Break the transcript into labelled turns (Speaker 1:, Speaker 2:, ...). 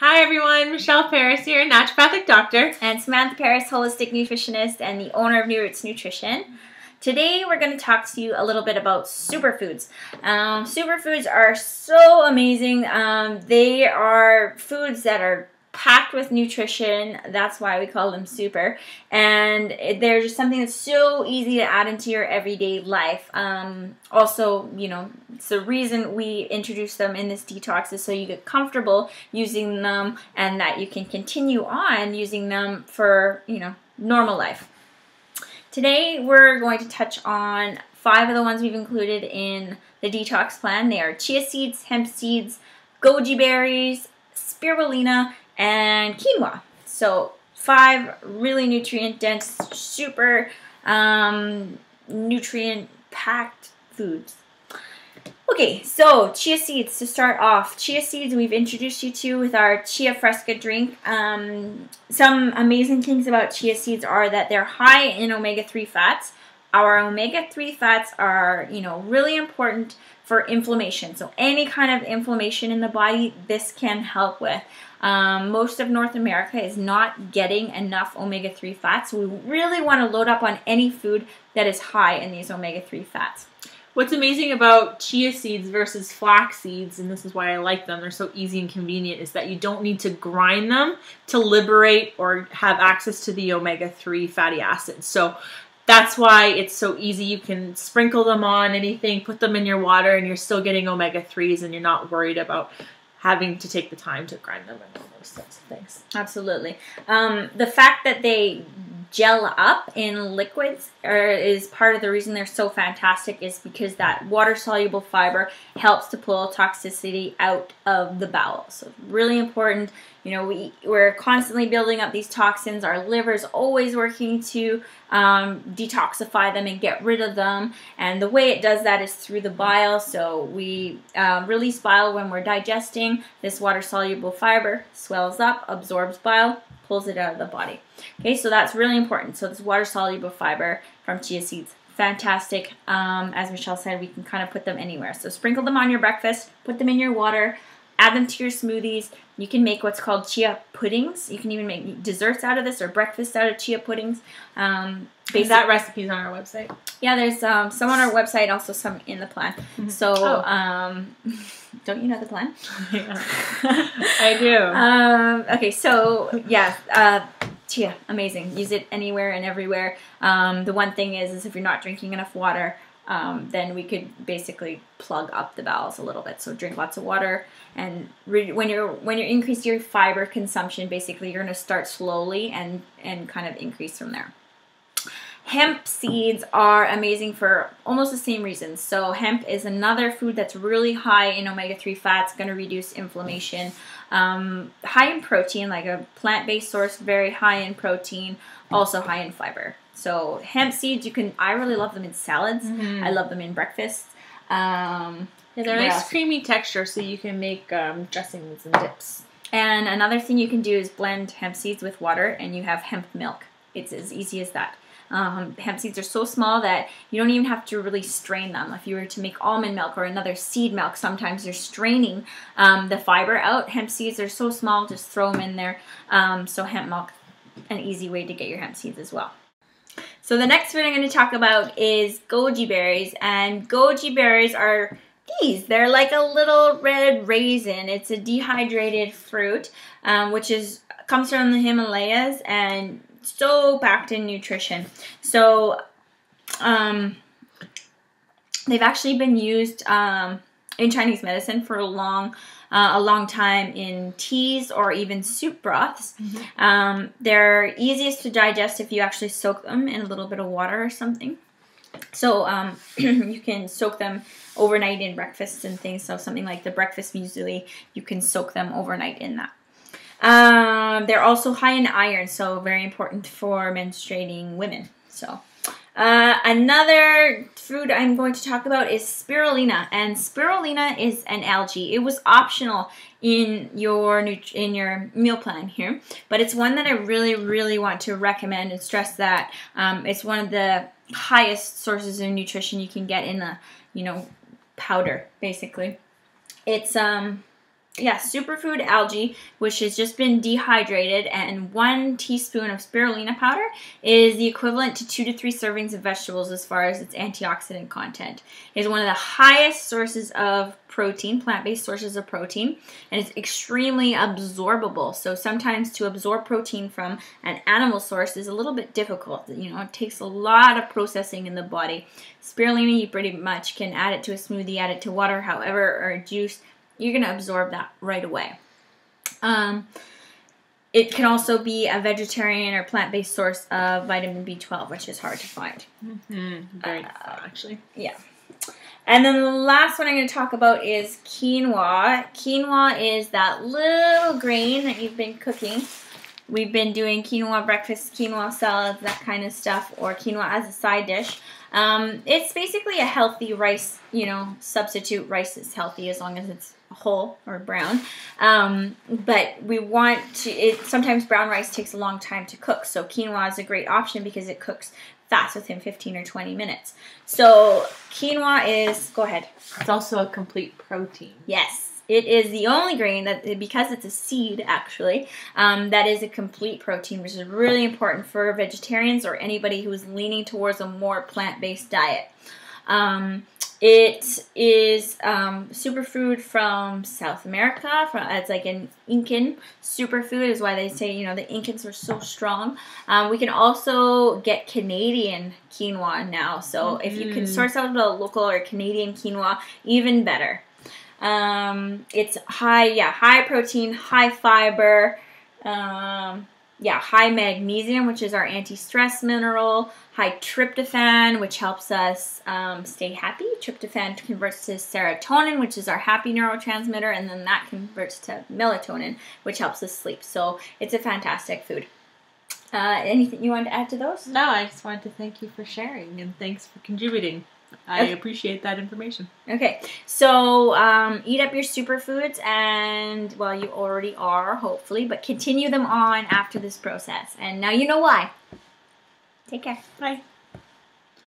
Speaker 1: Hi everyone, Michelle Paris here, naturopathic doctor.
Speaker 2: And Samantha Paris, holistic nutritionist and the owner of New Roots Nutrition. Today we're going to talk to you a little bit about superfoods. Superfoods are so amazing. They are foods that are packed with nutrition. That's why we call them super. And they're just something that's so easy to add into your everyday life. Also, you know, it's the reason we introduce them in this detox is so you get comfortable using them and that you can continue on using them for, you know, normal life. Today we're going to touch on 5 of the ones we've included in the detox plan. They are chia seeds, hemp seeds, goji berries, spirulina, and quinoa. So 5 really nutrient dense, super nutrient packed foods. Okay, so chia seeds to start off. Chia seeds we've introduced you to with our Chia Fresca drink. Some amazing things about chia seeds are that they're high in omega-3 fats. Our omega-3 fats are, you know, really important for inflammation. So any kind of inflammation in the body, this can help with. Most of North America is not getting enough omega-3 fats, so we really want to load up on any food that is high in these omega-3 fats.
Speaker 1: What's amazing about chia seeds versus flax seeds, and this is why I like them, they're so easy and convenient, is that you don't need to grind them to liberate or have access to the omega-3 fatty acids. So that's why it's so easy. You can sprinkle them on anything, put them in your water, and you're still getting omega-3s, and you're not worried about having to take the time to grind them and all those types of things.
Speaker 2: Absolutely. The fact that they gel up in liquids is part of the reason they're so fantastic, is because that water-soluble fiber helps to pull toxicity out of the bowel. So it's really important. You know, we're constantly building up these toxins. Our liver's always working to detoxify them and get rid of them. And the way it does that is through the bile. So we release bile when we're digesting. This water-soluble fiber swells up, absorbs bile, pulls it out of the body. Okay, so that's really important. So this water-soluble fiber from chia seeds, fantastic. As Michelle said, we can kind of put them anywhere. So sprinkle them on your breakfast, put them in your water, add them to your smoothies. You can make what's called chia puddings. You can even make desserts out of this or breakfast out of chia puddings.
Speaker 1: That recipe's on our website?
Speaker 2: Yeah, there's some on our website, also some in the plan. Mm-hmm. So, don't you know the plan?
Speaker 1: Yeah, I do.
Speaker 2: Okay, so yeah, chia, amazing. Use it anywhere and everywhere. The one thing is if you're not drinking enough water, then we could basically plug up the bowels a little bit. So drink lots of water, and when you increase your fiber consumption, basically you're going to start slowly and kind of increase from there. Hemp seeds are amazing for almost the same reasons. So hemp is another food that's really high in omega-3 fats, going to reduce inflammation. High in protein, like a plant-based source, very high in protein, also high in fiber. So hemp seeds, I really love them in salads. Mm-hmm. I love them in breakfast.
Speaker 1: Yeah, they're a nice creamy texture, so you can make dressings and dips.
Speaker 2: And another thing you can do is blend hemp seeds with water, and you have hemp milk. It's as easy as that. Hemp seeds are so small that you don't even have to really strain them. If you were to make almond milk or another seed milk, sometimes you're straining the fiber out. Hemp seeds are so small, just throw them in there. So hemp milk, an easy way to get your hemp seeds as well. So the next food I'm going to talk about is goji berries, and goji berries are these. They're like a little red raisin. It's a dehydrated fruit, which comes from the Himalayas and so packed in nutrition. So they've actually been used in Chinese medicine for a long time in teas or even soup broths. Mm-hmm. They're easiest to digest if you actually soak them in a little bit of water or something. So you can soak them overnight in breakfasts and things. So something like the breakfast muesli, you can soak them overnight in that. They're also high in iron, so very important for menstruating women. So another food I'm going to talk about is spirulina, and spirulina is an algae. It was optional in your meal plan here, but it's one that I really want to recommend and stress that it's one of the highest sources of nutrition you can get in the powder, basically. It's superfood algae, which has just been dehydrated, and 1 teaspoon of spirulina powder is the equivalent to 2 to 3 servings of vegetables as far as its antioxidant content. It is one of the highest sources of protein, plant-based sources of protein, and it's extremely absorbable. So sometimes to absorb protein from an animal source is a little bit difficult. You know, it takes a lot of processing in the body. Spirulina, you pretty much can add it to a smoothie, add it to water, however, or a juice. You're going to absorb that right away. It can also be a vegetarian or plant-based source of vitamin B12, which is hard to find.
Speaker 1: Very actually.
Speaker 2: Yeah. And then the last one I'm going to talk about is quinoa. Quinoa is that little grain that you've been cooking. We've been doing quinoa breakfast, quinoa salads, that kind of stuff, or quinoa as a side dish. It's basically a healthy rice, you know, substitute. Rice is healthy as long as it's whole or brown. But we want to, sometimes brown rice takes a long time to cook. So quinoa is a great option because it cooks fast within 15 or 20 minutes. So quinoa is, go ahead.
Speaker 1: It's also a complete protein.
Speaker 2: Yes. It is the only grain that, because it's a seed actually, that is a complete protein, which is really important for vegetarians or anybody who is leaning towards a more plant-based diet. It is superfood from South America. It's like an Incan superfood, is why they say, you know, the Incans are so strong. We can also get Canadian quinoa now. So if you can source out a local or Canadian quinoa, even better. It's high protein, high fiber, high magnesium, which is our anti-stress mineral, high tryptophan, which helps us stay happy. Tryptophan converts to serotonin, which is our happy neurotransmitter, and then that converts to melatonin, which helps us sleep. So it's a fantastic food. Anything you want to add to those?
Speaker 1: No, I just wanted to thank you for sharing, and thanks for contributing. I appreciate that information.
Speaker 2: Okay, so eat up your superfoods, and, well, you already are, hopefully, but continue them on after this process. And now you know why. Take care.
Speaker 1: Bye.